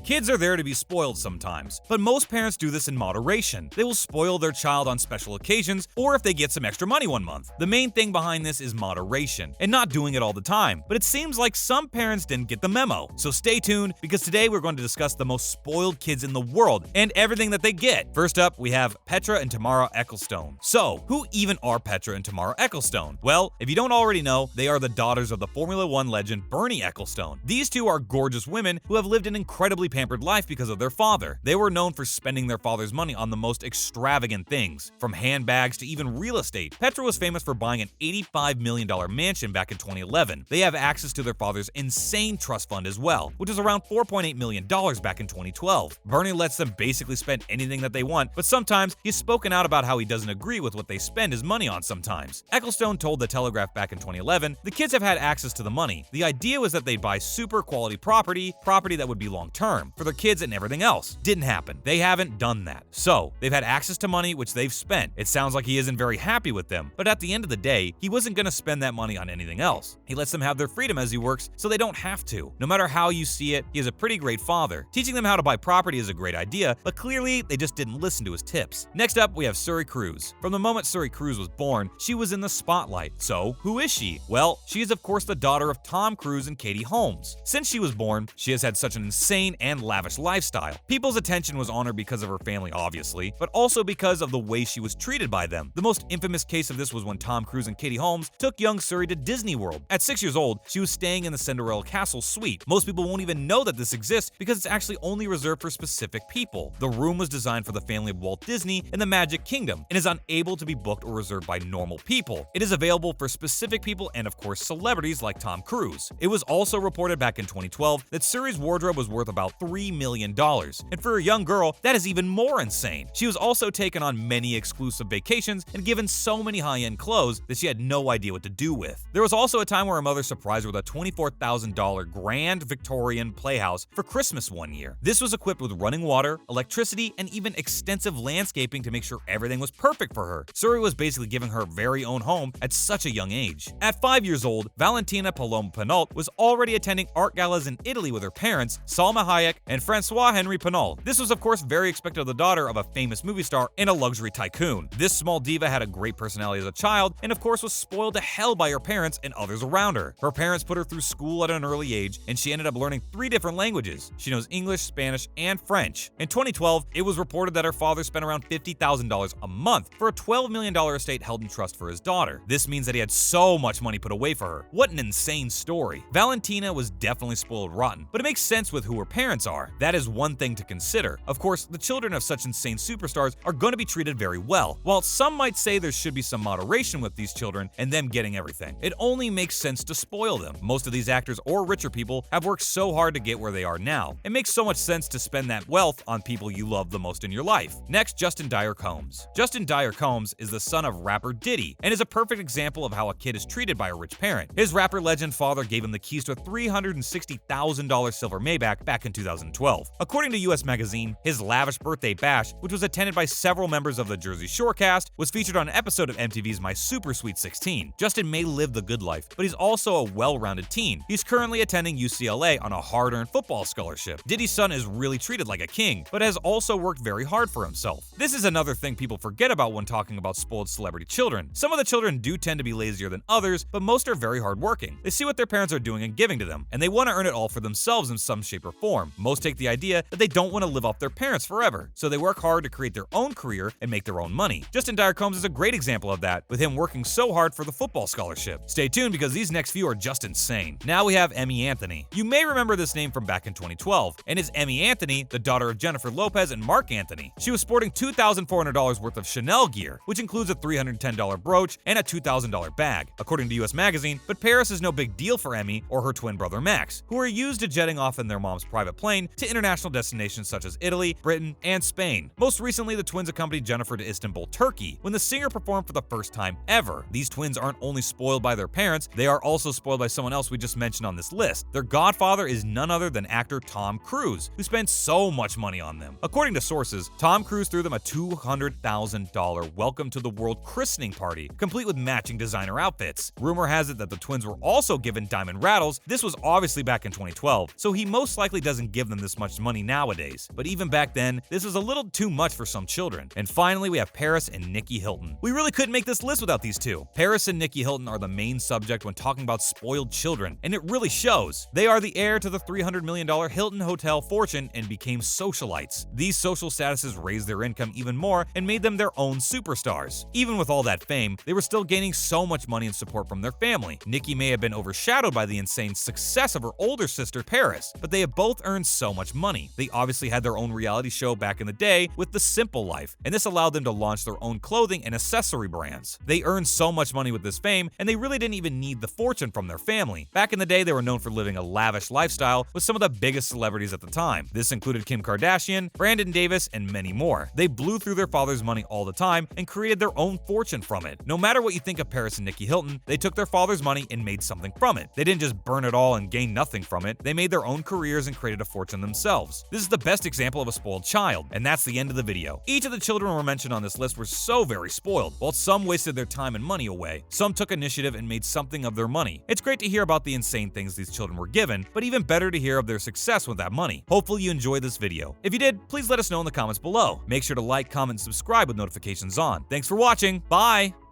Kids are there to be spoiled sometimes, but most parents do this in moderation. They will spoil their child on special occasions or if they get some extra money one month. The main thing behind this is moderation and not doing it all the time, but it seems like some parents didn't get the memo. So stay tuned, because today we're going to discuss the most spoiled kids in the world and everything that they get. First up, we have Petra and Tamara Ecclestone. So, who even are Petra and Tamara Ecclestone? Well, if you don't already know, they are the daughters of the Formula One legend Bernie Ecclestone. These two are gorgeous women who have lived an incredibly pampered life because of their father. They were known for spending their father's money on the most extravagant things, from handbags to even real estate. Petra was famous for buying an $85 million mansion back in 2011. They have access to their father's insane trust fund as well, which is around $4.8 million back in 2012. Bernie lets them basically spend anything that they want, but sometimes he's spoken out about how he doesn't agree with what they spend his money on sometimes. Ecclestone told The Telegraph back in 2011, the kids have had access to the money. The idea was that they'd buy super quality property that would be long term, for their kids and everything else. Didn't happen. They haven't done that. So, they've had access to money which they've spent. It sounds like he isn't very happy with them, but at the end of the day, he wasn't going to spend that money on anything else. He lets them have their freedom as he works, so they don't have to. No matter how you see it, he is a pretty great father. Teaching them how to buy property is a great idea, but clearly they just didn't listen to his tips. Next up, we have Suri Cruise. From the moment Suri Cruise was born, she was in the spotlight. So, who is she? Well, she is of course the daughter of Tom Cruise and Katie Holmes. Since she was born, she has had such an insane and lavish lifestyle. People's attention was on her because of her family, obviously, but also because of the way she was treated by them. The most infamous case of this was when Tom Cruise and Katie Holmes took young Suri to Disney World. At 6 years old, she was staying in the Cinderella Castle suite. Most people won't even know that this exists because it's actually only reserved for specific people. The room was designed for the family of Walt Disney and the Magic Kingdom and is unable to be booked or reserved by normal people. It is available for specific people and of course celebrities like Tom Cruise. It was also reported back in 2012 that Suri's wardrobe was worth about $3 million. And for a young girl, that is even more insane. She was also taken on many exclusive vacations and given so many high-end clothes that she had no idea what to do with. There was also a time where her mother surprised her with a $24,000 grand Victorian playhouse for Christmas one year. This was equipped with running water, electricity, and even extensive landscaping to make sure everything was perfect for her. Suri was basically giving her very own home at such a young age. At 5 years old, Valentina Paloma Pinault was already attending art galas in Italy with her parents, Salma Hayek and Francois Henry Pinault. This was of course very expected of the daughter of a famous movie star and a luxury tycoon. This small diva had a great personality as a child and of course was spoiled to hell by her parents and others around her. Her parents put her through school at an early age and she ended up learning 3 different languages. She knows English, Spanish, and French. In 2012, it was reported that her father spent around $50,000 a month for a $12 million estate held in trust for his daughter. This means that he had so much money put away for her. What an insane story. Valentina was definitely spoiled rotten, but it makes sense with who her parents are. That is one thing to consider. Of course, the children of such insane superstars are going to be treated very well. While some might say there should be some moderation with these children and them getting everything, it only makes sense to spoil them. Most of these actors or richer people have worked so hard to get where they are now. It makes so much sense to spend that wealth on people you love the most in your life. Next, Justin Dyer Combs. Justin Dyer Combs is the son of rapper Diddy and is a perfect example of how a kid is treated by a rich parent. His rapper legend father gave him the keys to a $360,000 silver Maybach back in 2012. According to US Magazine, his lavish birthday bash, which was attended by several members of the Jersey Shore cast, was featured on an episode of MTV's My Super Sweet 16. Justin may live the good life, but he's also a well-rounded teen. He's currently attending UCLA on a hard-earned football scholarship. Diddy's son is really treated like a king, but has also worked very hard for himself. This is another thing people forget about when talking about spoiled celebrity children. Some of the children do tend to be lazier than others, but most are very hardworking. They see what their parents are doing and giving to them, and they want to earn it all for themselves in some shape or form. Most take the idea that they don't want to live off their parents forever, so they work hard to create their own career and make their own money. Justin Dyer Combs is a great example of that, with him working so hard for the football scholarship. Stay tuned because these next few are just insane. Now we have Emme Anthony. You may remember this name from back in 2012, and is Emme Anthony, the daughter of Jennifer Lopez and Mark Anthony. She was sporting $2,400 worth of Chanel gear, which includes a $310 brooch and a $2,000 bag, according to US Magazine, but Paris is no big deal for Emme or her twin brother Max, who are used to jetting off in their mom's private plane to international destinations such as Italy, Britain, and Spain. Most recently, the twins accompanied Jennifer to Istanbul, Turkey, when the singer performed for the first time ever. These twins aren't only spoiled by their parents, they are also spoiled by someone else we just mentioned on this list. Their godfather is none other than actor Tom Cruise, who spent so much money on them. According to sources, Tom Cruise threw them a $200,000 welcome to the world christening party, complete with matching designer outfits. Rumor has it that the twins were also given diamond rattles. This was obviously back in 2012, so he most likely doesn't give them this much money nowadays. But even back then, this was a little too much for some children. And finally, we have Paris and Nikki Hilton. We really couldn't make this list without these two. Paris and Nikki Hilton are the main subject when talking about spoiled children, and it really shows. They are the heir to the $300 million Hilton Hotel fortune and became socialites. These social statuses raised their income even more and made them their own superstars. Even with all that fame, they were still gaining so much money and support from their family. Nikki may have been overshadowed by the insane success of her older sister Paris, but they have both earned so much money. They obviously had their own reality show back in the day with The Simple Life, and this allowed them to launch their own clothing and accessory brands. They earned so much money with this fame, and they really didn't even need the fortune from their family. Back in the day, they were known for living a lavish lifestyle with some of the biggest celebrities at the time. This included Kim Kardashian, Brandon Davis, and many more. They blew through their father's money all the time and created their own fortune from it. No matter what you think of Paris and Nikki Hilton, they took their father's money and made something from it. They didn't just burn it all and gain nothing from it. They made their own careers and created a fortune themselves. This is the best example of a spoiled child, and that's the end of the video. Each of the children were mentioned on this list were so very spoiled. While some wasted their time and money away, some took initiative and made something of their money. It's great to hear about the insane things these children were given, but even better to hear of their success with that money. Hopefully you enjoyed this video. If you did, please let us know in the comments below. Make sure to like, comment, and subscribe with notifications on. Thanks for watching. Bye!